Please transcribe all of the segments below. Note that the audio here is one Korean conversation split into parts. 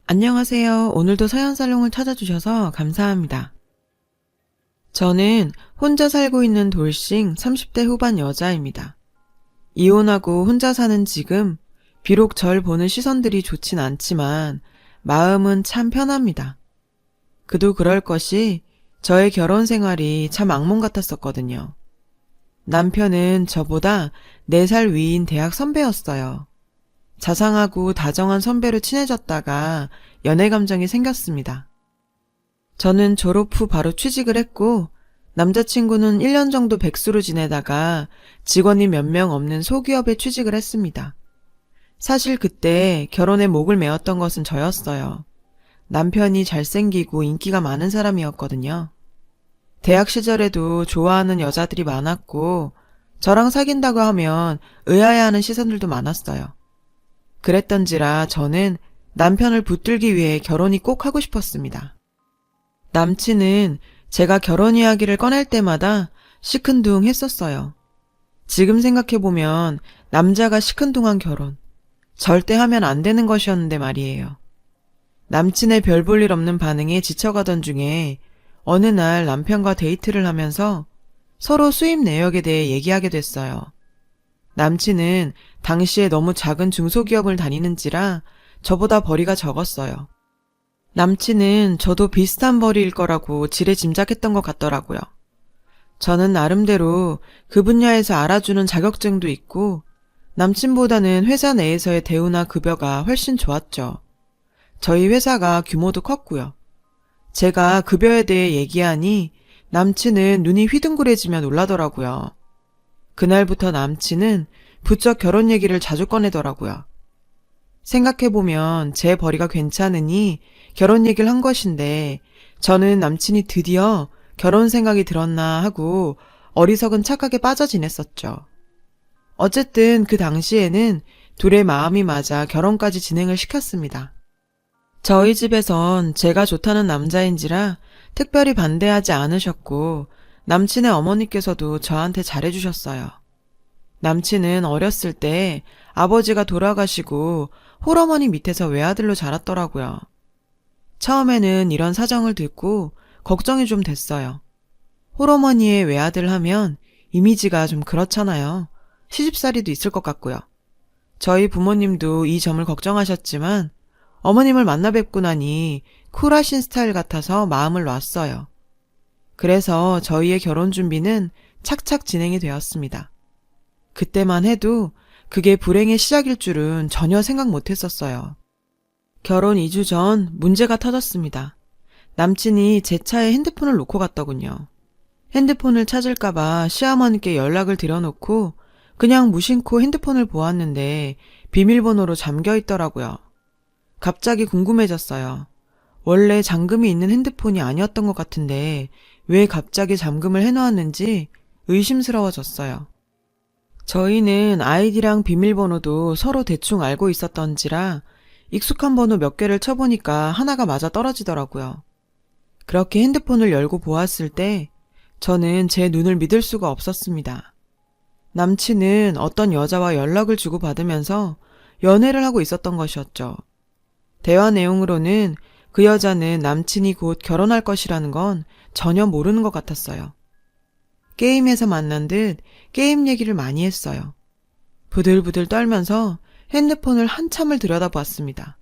안녕하세요. 오늘도 서연살롱을 찾아주셔서 감사합니다. 저는 혼자 살고 있는 돌싱 30대 후반 여자입니다. 이혼하고 혼자 사는 지금 비록 절 보는 시선들이 좋진 않지만 마음은 참 편합니다. 그도 그럴 것이 저의 결혼 생활이 참 악몽 같았었거든요. 남편은 저보다 4살 위인 대학 선배였어요. 자상하고 다정한 선배로 친해졌다가 연애 감정이 생겼습니다. 저는 졸업 후 바로 취직을 했고 남자친구는 1년 정도 백수로 지내다가 직원이 몇 명 없는 소기업에 취직을 했습니다. 사실 그때 결혼에 목을 메었던 것은 저였어요. 남편이 잘생기고 인기가 많은 사람이었거든요. 대학 시절에도 좋아하는 여자들이 많았고 저랑 사귄다고 하면 의아해하는 시선들도 많았어요. 그랬던지라 저는 남편을 붙들기 위해 결혼이 꼭 하고 싶었습니다. 남친은 제가 결혼 이야기를 꺼낼 때마다 시큰둥 했었어요. 지금 생각해보면 남자가 시큰둥한 결혼, 절대 하면 안 되는 것이었는데 말이에요. 남친의 별 볼 일 없는 반응에 지쳐가던 중에 어느 날 남편과 데이트를 하면서 서로 수입 내역에 대해 얘기하게 됐어요. 남친은 당시에 너무 작은 중소기업을 다니는지라 저보다 벌이가 적었어요. 남친은 저도 비슷한 벌이일 거라고 지레 짐작했던 것 같더라고요. 저는 나름대로 그 분야에서 알아주는 자격증도 있고 남친보다는 회사 내에서의 대우나 급여가 훨씬 좋았죠. 저희 회사가 규모도 컸고요. 제가 급여에 대해 얘기하니 남친은 눈이 휘둥그레지며 놀라더라고요. 그날부터 남친은 부쩍 결혼 얘기를 자주 꺼내더라고요. 생각해보면 제 벌이가 괜찮으니 결혼 얘기를 한 것인데 저는 남친이 드디어 결혼 생각이 들었나 하고 어리석은 착각에 빠져 지냈었죠. 어쨌든 그 당시에는 둘의 마음이 맞아 결혼까지 진행을 시켰습니다. 저희 집에선 제가 좋다는 남자인지라 특별히 반대하지 않으셨고 남친의 어머니께서도 저한테 잘해주셨어요. 남친은 어렸을 때 아버지가 돌아가시고 홀어머니 밑에서 외아들로 자랐더라고요. 처음에는 이런 사정을 듣고 걱정이 좀 됐어요. 홀어머니의 외아들 하면 이미지가 좀 그렇잖아요. 시집살이도 있을 것 같고요. 저희 부모님도 이 점을 걱정하셨지만 어머님을 만나 뵙고 나니 쿨하신 스타일 같아서 마음을 놨어요. 그래서 저희의 결혼 준비는 착착 진행이 되었습니다. 그때만 해도 그게 불행의 시작일 줄은 전혀 생각 못 했었어요. 결혼 2주 전 문제가 터졌습니다. 남친이 제 차에 핸드폰을 놓고 갔더군요. 핸드폰을 찾을까봐 시어머니께 연락을 드려놓고 그냥 무심코 핸드폰을 보았는데 비밀번호로 잠겨 있더라고요. 갑자기 궁금해졌어요. 원래 잠금이 있는 핸드폰이 아니었던 것 같은데 왜 갑자기 잠금을 해놓았는지 의심스러워졌어요. 저희는 아이디랑 비밀번호도 서로 대충 알고 있었던지라 익숙한 번호 몇 개를 쳐보니까 하나가 맞아 떨어지더라고요. 그렇게 핸드폰을 열고 보았을 때 저는 제 눈을 믿을 수가 없었습니다. 남친은 어떤 여자와 연락을 주고받으면서 연애를 하고 있었던 것이었죠. 대화 내용으로는 그 여자는 남친이 곧 결혼할 것이라는 건 전혀 모르는 것 같았어요. 게임에서 만난 듯 게임 얘기를 많이 했어요. 부들부들 떨면서 핸드폰을 한참을 들여다보았습니다.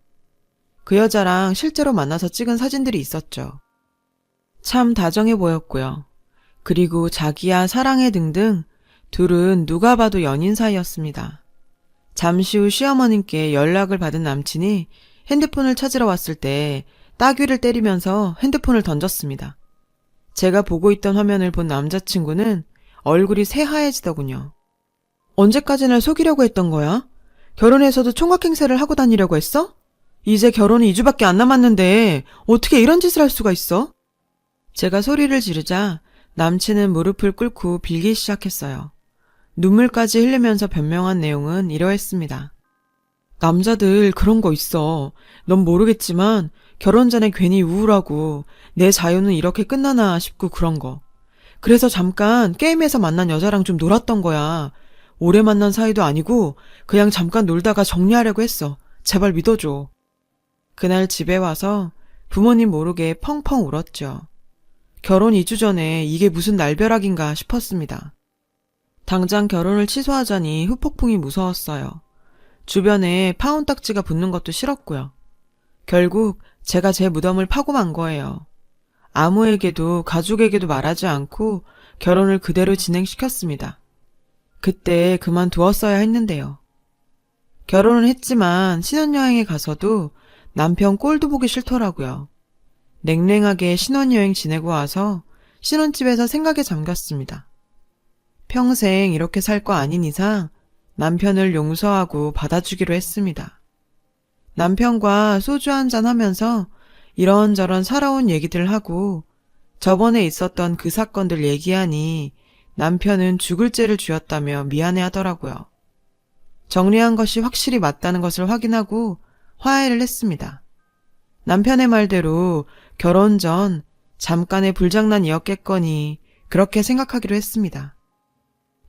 그 여자랑 실제로 만나서 찍은 사진들이 있었죠. 참 다정해 보였고요. 그리고 자기야 사랑해 등등 둘은 누가 봐도 연인 사이였습니다. 잠시 후 시어머님께 연락을 받은 남친이 핸드폰을 찾으러 왔을 때 따귀를 때리면서 핸드폰을 던졌습니다. 제가 보고 있던 화면을 본 남자친구는 얼굴이 새하얘지더군요. 언제까지 날 속이려고 했던 거야? 결혼해서도 총각 행세를 하고 다니려고 했어? 이제 결혼이 2주밖에 안 남았는데 어떻게 이런 짓을 할 수가 있어? 제가 소리를 지르자 남친은 무릎을 꿇고 빌기 시작했어요. 눈물까지 흘리면서 변명한 내용은 이러했습니다. 남자들 그런 거 있어. 넌 모르겠지만 결혼 전에 괜히 우울하고 내 자유는 이렇게 끝나나 싶고 그런 거. 그래서 잠깐 게임에서 만난 여자랑 좀 놀았던 거야. 오래 만난 사이도 아니고 그냥 잠깐 놀다가 정리하려고 했어. 제발 믿어줘. 그날 집에 와서 부모님 모르게 펑펑 울었죠. 결혼 2주 전에 이게 무슨 날벼락인가 싶었습니다. 당장 결혼을 취소하자니 후폭풍이 무서웠어요. 주변에 파혼딱지가 붙는 것도 싫었고요. 결국 제가 제 무덤을 파고 만 거예요. 아무에게도 가족에게도 말하지 않고 결혼을 그대로 진행시켰습니다. 그때 그만두었어야 했는데요. 결혼을 했지만 신혼여행에 가서도 남편 꼴도 보기 싫더라고요. 냉랭하게 신혼여행 지내고 와서 신혼집에서 생각에 잠겼습니다. 평생 이렇게 살 거 아닌 이상 남편을 용서하고 받아주기로 했습니다. 남편과 소주 한잔 하면서 이런저런 살아온 얘기들 하고 저번에 있었던 그 사건들 얘기하니 남편은 죽을 죄를 지었다며 미안해 하더라고요. 정리한 것이 확실히 맞다는 것을 확인하고 화해를 했습니다. 남편의 말대로 결혼 전 잠깐의 불장난이었겠거니 그렇게 생각하기로 했습니다.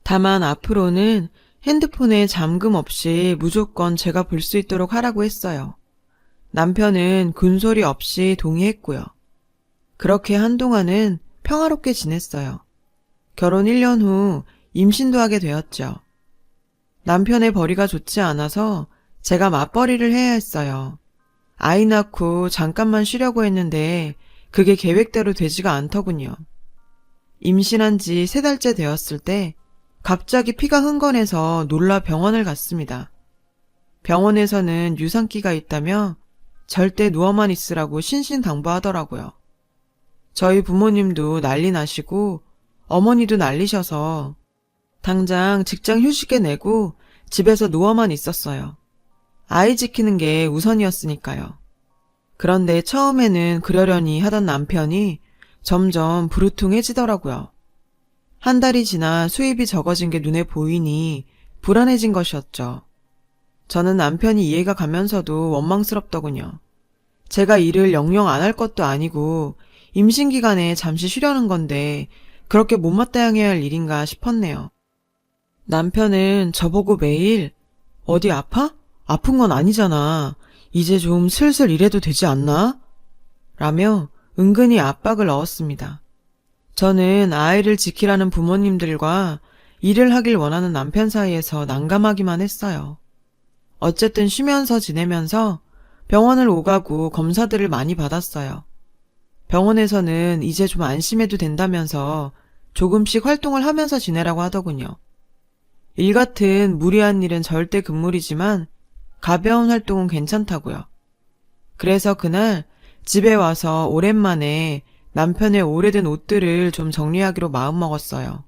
다만 앞으로는 핸드폰에 잠금 없이 무조건 제가 볼 수 있도록 하라고 했어요. 남편은 군소리 없이 동의했고요. 그렇게 한동안은 평화롭게 지냈어요. 결혼 1년 후 임신도 하게 되었죠. 남편의 벌이가 좋지 않아서 제가 맞벌이를 해야 했어요. 아이 낳고 잠깐만 쉬려고 했는데 그게 계획대로 되지가 않더군요. 임신한 지 3달째 되었을 때 갑자기 피가 흥건해서 놀라 병원을 갔습니다. 병원에서는 유산기가 있다며 절대 누워만 있으라고 신신당부하더라고요. 저희 부모님도 난리 나시고 어머니도 난리셔서 당장 직장 휴직에 내고 집에서 누워만 있었어요. 아이 지키는 게 우선이었으니까요. 그런데 처음에는 그러려니 하던 남편이 점점 부르퉁해지더라고요. 한 달이 지나 수입이 적어진 게 눈에 보이니 불안해진 것이었죠. 저는 남편이 이해가 가면서도 원망스럽더군요. 제가 일을 영영 안 할 것도 아니고 임신 기간에 잠시 쉬려는 건데 그렇게 못마땅해야 할 일인가 싶었네요. 남편은 저보고 매일 어디 아파? 아픈 건 아니잖아. 이제 좀 슬슬 일해도 되지 않나? 라며 은근히 압박을 넣었습니다. 저는 아이를 지키라는 부모님들과 일을 하길 원하는 남편 사이에서 난감하기만 했어요. 어쨌든 쉬면서 지내면서 병원을 오가고 검사들을 많이 받았어요. 병원에서는 이제 좀 안심해도 된다면서 조금씩 활동을 하면서 지내라고 하더군요. 일 같은 무리한 일은 절대 금물이지만 가벼운 활동은 괜찮다고요. 그래서 그날 집에 와서 오랜만에 남편의 오래된 옷들을 좀 정리하기로 마음먹었어요.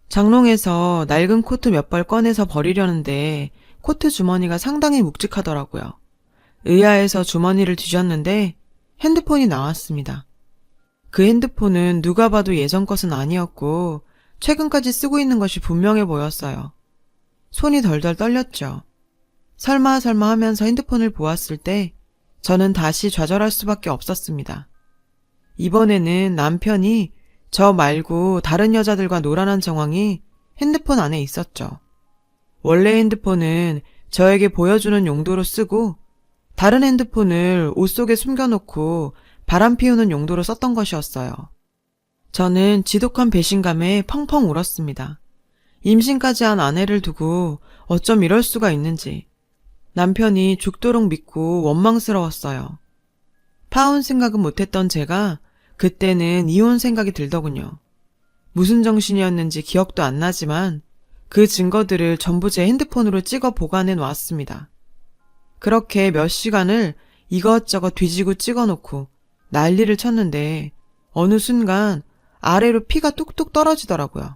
장롱에서 낡은 코트 몇 벌 꺼내서 버리려는데 코트 주머니가 상당히 묵직하더라고요. 의아해서 주머니를 뒤졌는데 핸드폰이 나왔습니다. 그 핸드폰은 누가 봐도 예전 것은 아니었고 최근까지 쓰고 있는 것이 분명해 보였어요. 손이 덜덜 떨렸죠. 설마 하면서 핸드폰을 보았을 때 저는 다시 좌절할 수밖에 없었습니다. 이번에는 남편이 저 말고 다른 여자들과 놀아난 정황이 핸드폰 안에 있었죠. 원래 핸드폰은 저에게 보여주는 용도로 쓰고 다른 핸드폰을 옷 속에 숨겨놓고 바람 피우는 용도로 썼던 것이었어요. 저는 지독한 배신감에 펑펑 울었습니다. 임신까지 한 아내를 두고 어쩜 이럴 수가 있는지. 남편이 죽도록 믿고 원망스러웠어요. 파혼 생각은 못했던 제가 그때는 이혼 생각이 들더군요. 무슨 정신이었는지 기억도 안 나지만 그 증거들을 전부 제 핸드폰으로 찍어 보관해 놓았습니다. 그렇게 몇 시간을 이것저것 뒤지고 찍어놓고 난리를 쳤는데 어느 순간 아래로 피가 뚝뚝 떨어지더라고요.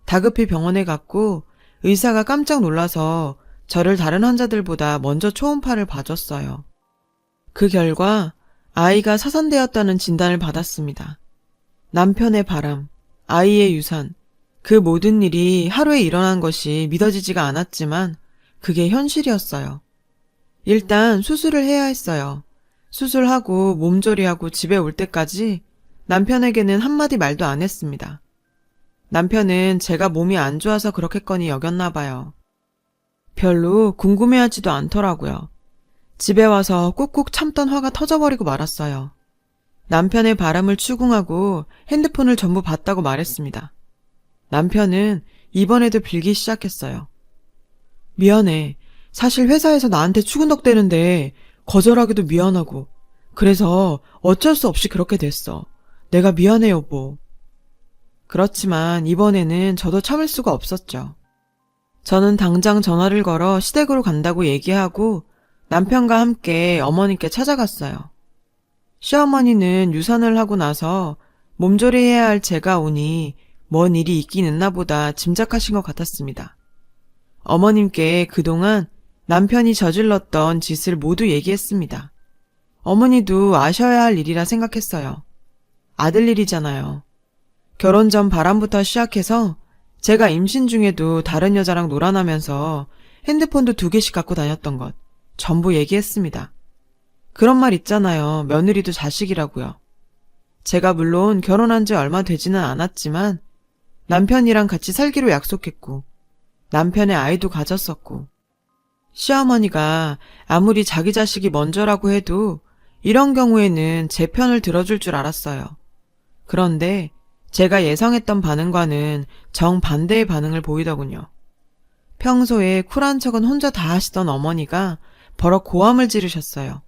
다급히 병원에 갔고 의사가 깜짝 놀라서 저를 다른 환자들보다 먼저 초음파를 봐줬어요. 그 결과 아이가 사산되었다는 진단을 받았습니다. 남편의 바람, 아이의 유산, 그 모든 일이 하루에 일어난 것이 믿어지지가 않았지만 그게 현실이었어요. 일단 수술을 해야 했어요. 수술하고 몸조리하고 집에 올 때까지 남편에게는 한마디 말도 안 했습니다. 남편은 제가 몸이 안 좋아서 그렇겠거니 여겼나 봐요. 별로 궁금해하지도 않더라고요. 집에 와서 꾹꾹 참던 화가 터져버리고 말았어요. 남편의 바람을 추궁하고 핸드폰을 전부 봤다고 말했습니다. 남편은 이번에도 빌기 시작했어요. 미안해. 사실 회사에서 나한테 추근덕대는데 거절하기도 미안하고 그래서 어쩔 수 없이 그렇게 됐어. 내가 미안해 여보. 그렇지만 이번에는 저도 참을 수가 없었죠. 저는 당장 전화를 걸어 시댁으로 간다고 얘기하고 남편과 함께 어머니께 찾아갔어요. 시어머니는 유산을 하고 나서 몸조리해야 할 제가 오니 뭔 일이 있긴 있나 보다 짐작하신 것 같았습니다. 어머님께 그동안 남편이 저질렀던 짓을 모두 얘기했습니다. 어머니도 아셔야 할 일이라 생각했어요. 아들 일이잖아요. 결혼 전 바람부터 시작해서 제가 임신 중에도 다른 여자랑 놀아나면서 핸드폰도 2개씩 갖고 다녔던 것 전부 얘기했습니다. 그런 말 있잖아요. 며느리도 자식이라고요. 제가 물론 결혼한 지 얼마 되지는 않았지만 남편이랑 같이 살기로 약속했고 남편의 아이도 가졌었고 시어머니가 아무리 자기 자식이 먼저라고 해도 이런 경우에는 제 편을 들어줄 줄 알았어요. 그런데 제가 예상했던 반응과는 정반대의 반응을 보이더군요. 평소에 쿨한 척은 혼자 다 하시던 어머니가 버럭 고함을 지르셨어요.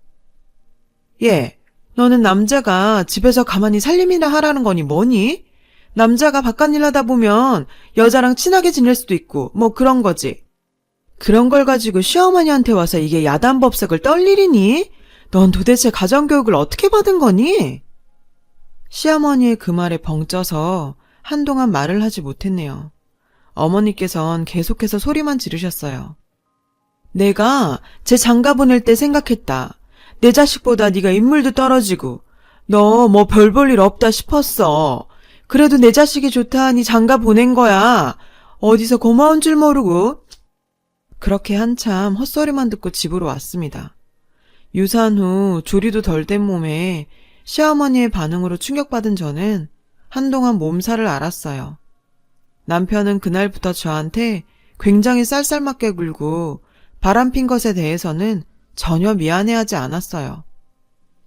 예, 너는 남자가 집에서 가만히 살림이나 하라는 거니 뭐니? 남자가 바깥일 하다 보면 여자랑 친하게 지낼 수도 있고 뭐 그런 거지. 그런 걸 가지고 시어머니한테 와서 이게 야단법석을 떨 일이니? 넌 도대체 가정교육을 어떻게 받은 거니? 시어머니의 그 말에 벙쪄서 한동안 말을 하지 못했네요. 어머니께선 계속해서 소리만 지르셨어요. 내가 제 장가 보낼 때 생각했다. 내 자식보다 네가 인물도 떨어지고 너 뭐 별 볼 일 없다 싶었어. 그래도 내 자식이 좋다 하니 장가 보낸 거야. 어디서 고마운 줄 모르고. 그렇게 한참 헛소리만 듣고 집으로 왔습니다. 유산 후 조리도 덜 된 몸에 시어머니의 반응으로 충격받은 저는 한동안 몸살을 앓았어요. 남편은 그날부터 저한테 굉장히 쌀쌀맞게 굴고 바람핀 것에 대해서는 전혀 미안해하지 않았어요.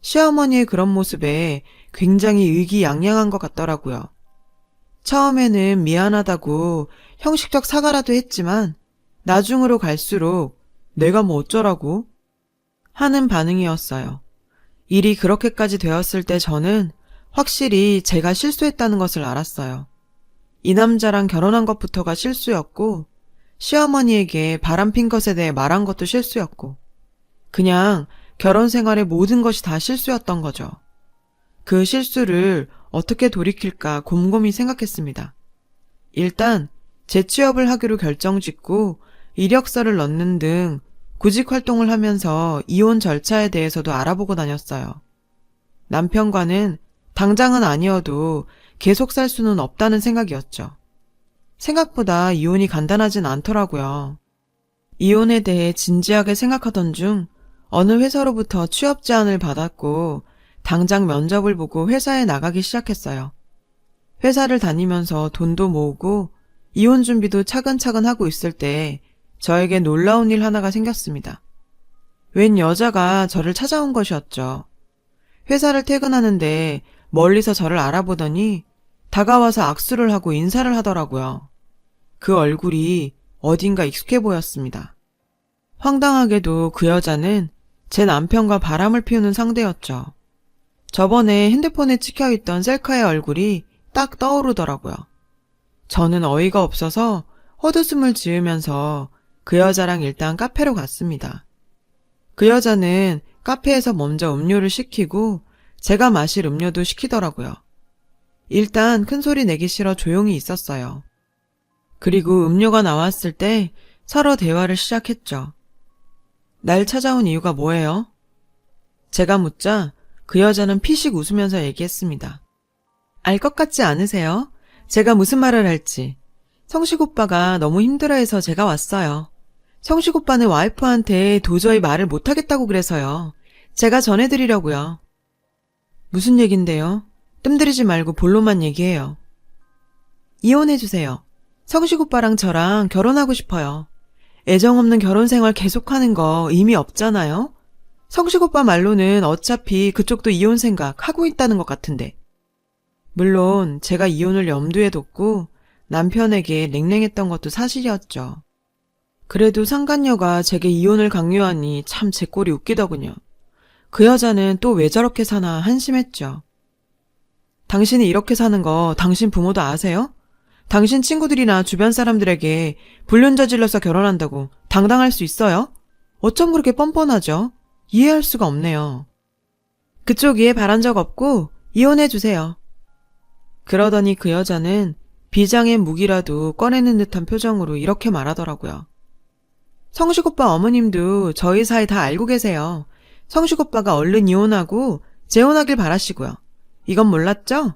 시어머니의 그런 모습에 굉장히 의기양양한 것 같더라고요. 처음에는 미안하다고 형식적 사과라도 했지만 나중으로 갈수록 내가 뭐 어쩌라고? 하는 반응이었어요. 일이 그렇게까지 되었을 때 저는 확실히 제가 실수했다는 것을 알았어요. 이 남자랑 결혼한 것부터가 실수였고 시어머니에게 바람핀 것에 대해 말한 것도 실수였고 그냥 결혼 생활의 모든 것이 다 실수였던 거죠. 그 실수를 어떻게 돌이킬까 곰곰이 생각했습니다. 일단 재취업을 하기로 결정짓고 이력서를 넣는 등 구직 활동을 하면서 이혼 절차에 대해서도 알아보고 다녔어요. 남편과는 당장은 아니어도 계속 살 수는 없다는 생각이었죠. 생각보다 이혼이 간단하진 않더라고요. 이혼에 대해 진지하게 생각하던 중 어느 회사로부터 취업 제안을 받았고 당장 면접을 보고 회사에 나가기 시작했어요. 회사를 다니면서 돈도 모으고 이혼 준비도 차근차근 하고 있을 때 저에게 놀라운 일 하나가 생겼습니다. 웬 여자가 저를 찾아온 것이었죠. 회사를 퇴근하는데 멀리서 저를 알아보더니 다가와서 악수를 하고 인사를 하더라고요. 그 얼굴이 어딘가 익숙해 보였습니다. 황당하게도 그 여자는 제 남편과 바람을 피우는 상대였죠. 저번에 핸드폰에 찍혀있던 셀카의 얼굴이 딱 떠오르더라고요. 저는 어이가 없어서 헛웃음을 지으면서 그 여자랑 일단 카페로 갔습니다. 그 여자는 카페에서 먼저 음료를 시키고 제가 마실 음료도 시키더라고요. 일단 큰 소리 내기 싫어 조용히 있었어요. 그리고 음료가 나왔을 때 서로 대화를 시작했죠. 날 찾아온 이유가 뭐예요? 제가 묻자 그 여자는 피식 웃으면서 얘기했습니다. 알 것 같지 않으세요? 제가 무슨 말을 할지. 성식 오빠가 너무 힘들어해서 제가 왔어요. 성식 오빠는 와이프한테 도저히 말을 못하겠다고 그래서요. 제가 전해드리려고요. 무슨 얘긴데요? 뜸들이지 말고 본론만 얘기해요. 이혼해주세요. 성식 오빠랑 저랑 결혼하고 싶어요. 애정 없는 결혼 생활 계속하는 거 의미 없잖아요? 성식 오빠 말로는 어차피 그쪽도 이혼 생각 하고 있다는 것 같은데. 물론 제가 이혼을 염두에 뒀고 남편에게 냉랭했던 것도 사실이었죠. 그래도 상간녀가 제게 이혼을 강요하니 참 제 꼴이 웃기더군요. 그 여자는 또 왜 저렇게 사나 한심했죠. 당신이 이렇게 사는 거 당신 부모도 아세요? 당신 친구들이나 주변 사람들에게 불륜 저질러서 결혼한다고 당당할 수 있어요? 어쩜 그렇게 뻔뻔하죠? 이해할 수가 없네요. 그쪽 이해 바란 적 없고 이혼해주세요. 그러더니 그 여자는 비장의 무기라도 꺼내는 듯한 표정으로 이렇게 말하더라고요. 성식 오빠 어머님도 저희 사이 다 알고 계세요. 성식 오빠가 얼른 이혼하고 재혼하길 바라시고요. 이건 몰랐죠?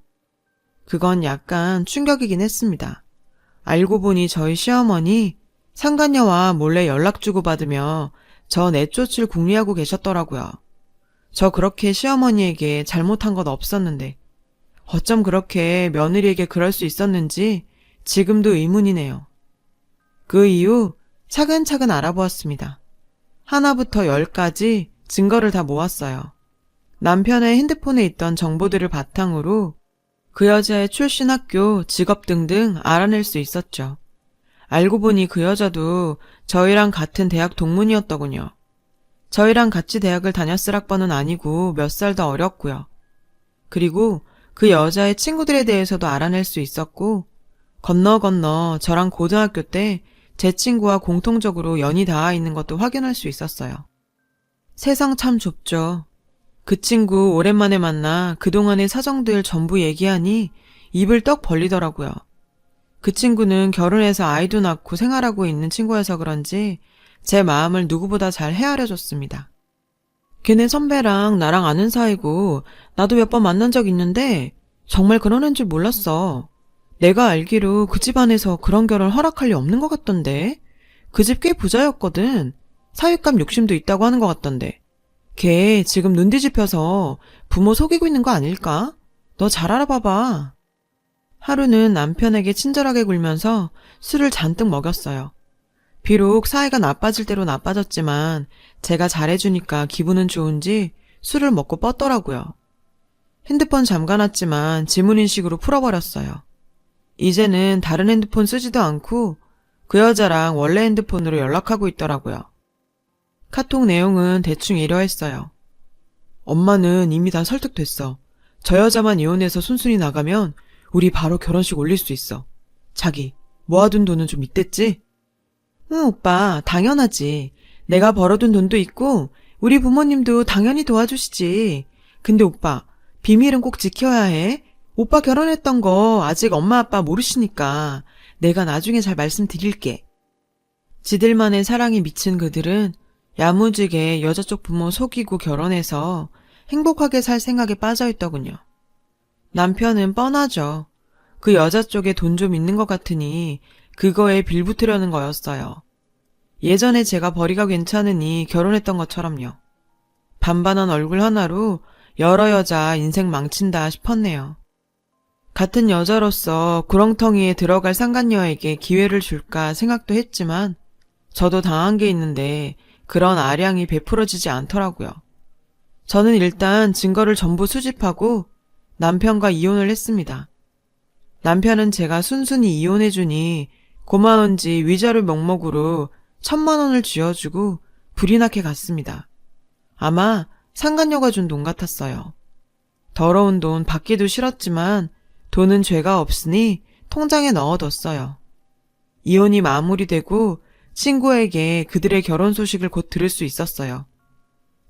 그건 약간 충격이긴 했습니다. 알고 보니 저희 시어머니 상간녀와 몰래 연락 주고받으며 저 내쫓을 궁리하고 계셨더라고요. 저 그렇게 시어머니에게 잘못한 건 없었는데 어쩜 그렇게 며느리에게 그럴 수 있었는지 지금도 의문이네요. 그 이후 차근차근 알아보았습니다. 하나부터 10까지 증거를 다 모았어요. 남편의 핸드폰에 있던 정보들을 바탕으로 그 여자의 출신 학교, 직업 등등 알아낼 수 있었죠. 알고 보니 그 여자도 저희랑 같은 대학 동문이었더군요. 저희랑 같이 대학을 다녔을 학번은 아니고 몇 살 더 어렸고요. 그리고 그 여자의 친구들에 대해서도 알아낼 수 있었고 건너 저랑 고등학교 때 제 친구와 공통적으로 연이 닿아 있는 것도 확인할 수 있었어요. 세상 참 좁죠. 그 친구 오랜만에 만나 그동안의 사정들 전부 얘기하니 입을 떡 벌리더라고요. 그 친구는 결혼해서 아이도 낳고 생활하고 있는 친구여서 그런지 제 마음을 누구보다 잘 헤아려줬습니다. 걔네 선배랑 나랑 아는 사이고 나도 몇 번 만난 적 있는데 정말 그런 애인 줄 몰랐어. 내가 알기로 그 집안에서 그런 결혼 허락할 리 없는 것 같던데. 그 집 꽤 부자였거든. 사윗감 욕심도 있다고 하는 것 같던데. 걔 지금 눈 뒤집혀서 부모 속이고 있는 거 아닐까? 너 잘 알아봐봐. 하루는 남편에게 친절하게 굴면서 술을 잔뜩 먹였어요. 비록 사이가 나빠질 대로 나빠졌지만 제가 잘해주니까 기분은 좋은지 술을 먹고 뻗더라고요. 핸드폰 잠가놨지만 지문인식으로 풀어버렸어요. 이제는 다른 핸드폰 쓰지도 않고 그 여자랑 원래 핸드폰으로 연락하고 있더라고요. 카톡 내용은 대충 이러했어요. 엄마는 이미 다 설득됐어. 저 여자만 이혼해서 순순히 나가면 우리 바로 결혼식 올릴 수 있어. 자기 모아둔 돈은 좀 있댔지? 응, 오빠, 당연하지. 내가 벌어둔 돈도 있고 우리 부모님도 당연히 도와주시지. 근데 오빠, 비밀은 꼭 지켜야 해. 오빠 결혼했던 거 아직 엄마 아빠 모르시니까 내가 나중에 잘 말씀드릴게. 지들만의 사랑에 미친 그들은 야무지게 여자 쪽 부모 속이고 결혼해서 행복하게 살 생각에 빠져있더군요. 남편은 뻔하죠. 그 여자 쪽에 돈 좀 있는 것 같으니 그거에 빌붙으려는 거였어요. 예전에 제가 벌이가 괜찮으니 결혼했던 것처럼요. 반반한 얼굴 하나로 여러 여자 인생 망친다 싶었네요. 같은 여자로서 구렁텅이에 들어갈 상간녀에게 기회를 줄까 생각도 했지만 저도 당한 게 있는데 그런 아량이 베풀어지지 않더라고요. 저는 일단 증거를 전부 수집하고 남편과 이혼을 했습니다. 남편은 제가 순순히 이혼해주니 고마운지 위자료 명목으로 1,000만 원을 쥐어주고 불이 나게 갔습니다. 아마 상간녀가 준 돈 같았어요. 더러운 돈 받기도 싫었지만 돈은 죄가 없으니 통장에 넣어뒀어요. 이혼이 마무리되고 친구에게 그들의 결혼 소식을 곧 들을 수 있었어요.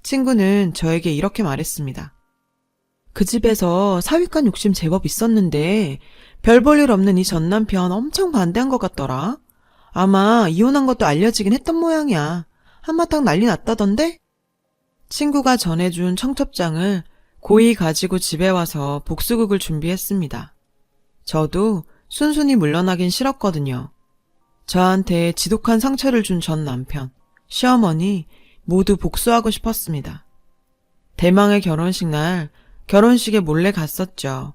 친구는 저에게 이렇게 말했습니다. 그 집에서 사윗간 욕심 제법 있었는데 별 볼 일 없는 이 전 남편 엄청 반대한 것 같더라. 아마 이혼한 것도 알려지긴 했던 모양이야. 한바탕 난리 났다던데? 친구가 전해준 청첩장을 고이 가지고 집에 와서 복수극을 준비했습니다. 저도 순순히 물러나긴 싫었거든요. 저한테 지독한 상처를 준 전 남편, 시어머니 모두 복수하고 싶었습니다. 대망의 결혼식 날 결혼식에 몰래 갔었죠.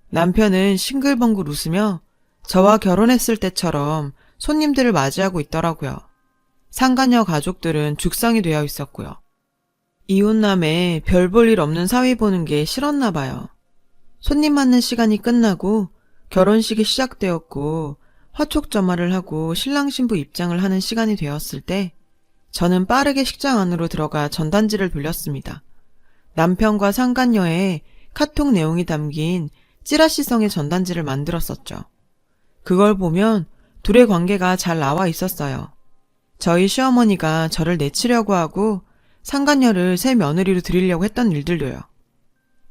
남편은 싱글벙글 웃으며 저와 결혼했을 때처럼 손님들을 맞이하고 있더라고요. 상간녀 가족들은 죽상이 되어 있었고요. 이웃남에 별 볼 일 없는 사위 보는 게 싫었나 봐요. 손님 맞는 시간이 끝나고 결혼식이 시작되었고 화촉점화를 하고 신랑 신부 입장을 하는 시간이 되었을 때 저는 빠르게 식장 안으로 들어가 전단지를 돌렸습니다. 남편과 상간녀의 카톡 내용이 담긴 찌라시성의 전단지를 만들었었죠. 그걸 보면 둘의 관계가 잘 나와 있었어요. 저희 시어머니가 저를 내치려고 하고 상간녀를 새 며느리로 드리려고 했던 일들도요.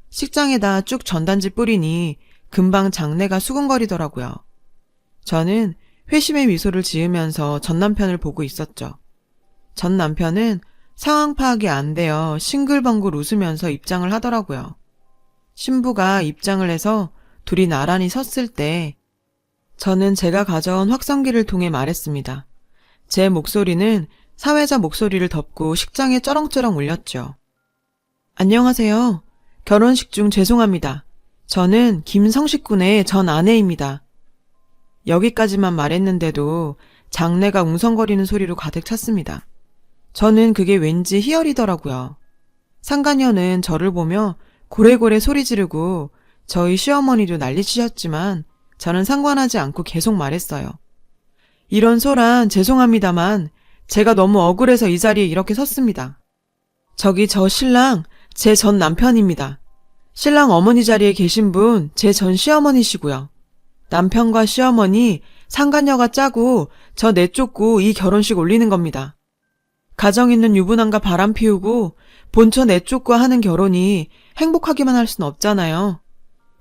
식장에다 쭉 전단지 뿌리니 금방 장내가 수근거리더라고요. 저는 회심의 미소를 지으면서 전 남편을 보고 있었죠. 전 남편은 상황 파악이 안 되어 싱글벙글 웃으면서 입장을 하더라고요. 신부가 입장을 해서 둘이 나란히 섰을 때 저는 제가 가져온 확성기를 통해 말했습니다. 제 목소리는 사회자 목소리를 덮고 식장에 쩌렁쩌렁 울렸죠. 안녕하세요. 결혼식 중 죄송합니다. 저는 김성식 군의 전 아내입니다. 여기까지만 말했는데도 장내가 웅성거리는 소리로 가득 찼습니다. 저는 그게 왠지 희열이더라고요. 상간녀는 저를 보며 고래고래 소리 지르고 저희 시어머니도 난리치셨지만 저는 상관하지 않고 계속 말했어요. 이런 소란 죄송합니다만 제가 너무 억울해서 이 자리에 이렇게 섰습니다. 저기 저 신랑 제 전 남편입니다. 신랑 어머니 자리에 계신 분 제 전 시어머니시고요. 남편과 시어머니 상간녀가 짜고 저 내쫓고 이 결혼식 올리는 겁니다. 가정 있는 유부남과 바람 피우고 본처 내쫓고 하는 결혼이 행복하기만 할 순 없잖아요.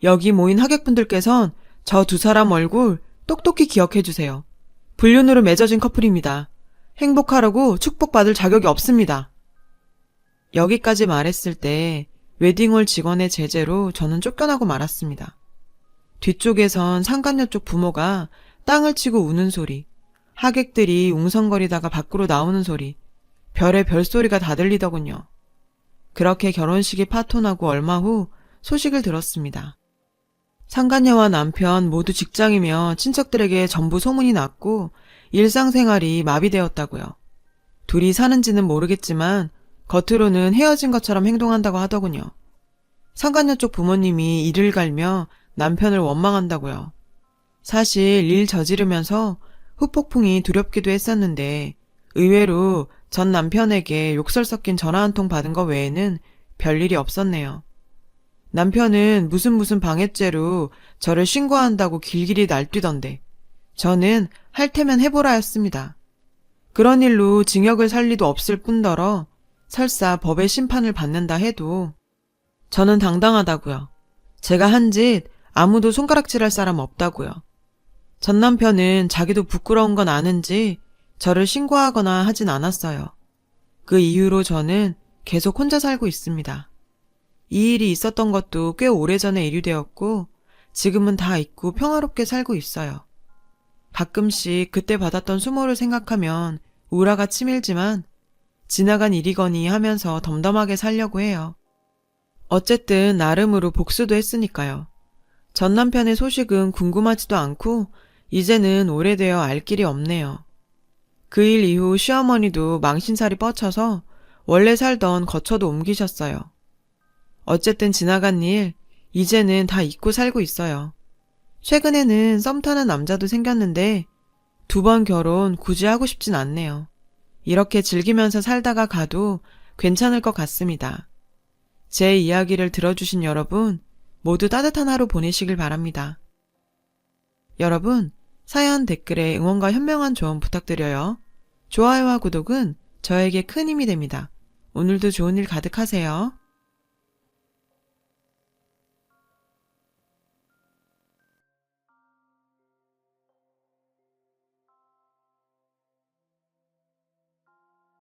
여기 모인 하객분들께선 저 두 사람 얼굴 똑똑히 기억해 주세요. 불륜으로 맺어진 커플입니다. 행복하라고 축복받을 자격이 없습니다. 여기까지 말했을 때 웨딩홀 직원의 제재로 저는 쫓겨나고 말았습니다. 뒤쪽에선 상간녀 쪽 부모가 땅을 치고 우는 소리, 하객들이 웅성거리다가 밖으로 나오는 소리, 별의 별소리가 다 들리더군요. 그렇게 결혼식이 파토나고 얼마 후 소식을 들었습니다. 상간녀와 남편 모두 직장이며 친척들에게 전부 소문이 났고 일상생활이 마비되었다고요. 둘이 사는지는 모르겠지만 겉으로는 헤어진 것처럼 행동한다고 하더군요. 상간녀 쪽 부모님이 이를 갈며 남편을 원망한다고요. 사실 일 저지르면서 후폭풍이 두렵기도 했었는데 의외로 전 남편에게 욕설 섞인 전화 한 통 받은 거 외에는 별일이 없었네요. 남편은 무슨 방해죄로 저를 신고한다고 길길이 날뛰던데 저는 할 테면 해보라 했습니다. 그런 일로 징역을 살 리도 없을 뿐더러 설사 법의 심판을 받는다 해도 저는 당당하다고요. 제가 한 짓 아무도 손가락질할 사람 없다고요. 전 남편은 자기도 부끄러운 건 아는지 저를 신고하거나 하진 않았어요. 그 이후로 저는 계속 혼자 살고 있습니다. 이 일이 있었던 것도 꽤 오래전에 일이 되었고 지금은 다 잊고 평화롭게 살고 있어요. 가끔씩 그때 받았던 수모를 생각하면 우라가 치밀지만 지나간 일이거니 하면서 덤덤하게 살려고 해요. 어쨌든 나름으로 복수도 했으니까요. 전 남편의 소식은 궁금하지도 않고 이제는 오래되어 알 길이 없네요. 그 일 이후 시어머니도 망신살이 뻗쳐서 원래 살던 거처도 옮기셨어요. 어쨌든 지나간 일, 이제는 다 잊고 살고 있어요. 최근에는 썸 타는 남자도 생겼는데 2번 결혼 굳이 하고 싶진 않네요. 이렇게 즐기면서 살다가 가도 괜찮을 것 같습니다. 제 이야기를 들어주신 여러분 모두 따뜻한 하루 보내시길 바랍니다. 여러분, 사연 댓글에 응원과 현명한 조언 부탁드려요. 좋아요와 구독은 저에게 큰 힘이 됩니다. 오늘도 좋은 일 가득하세요.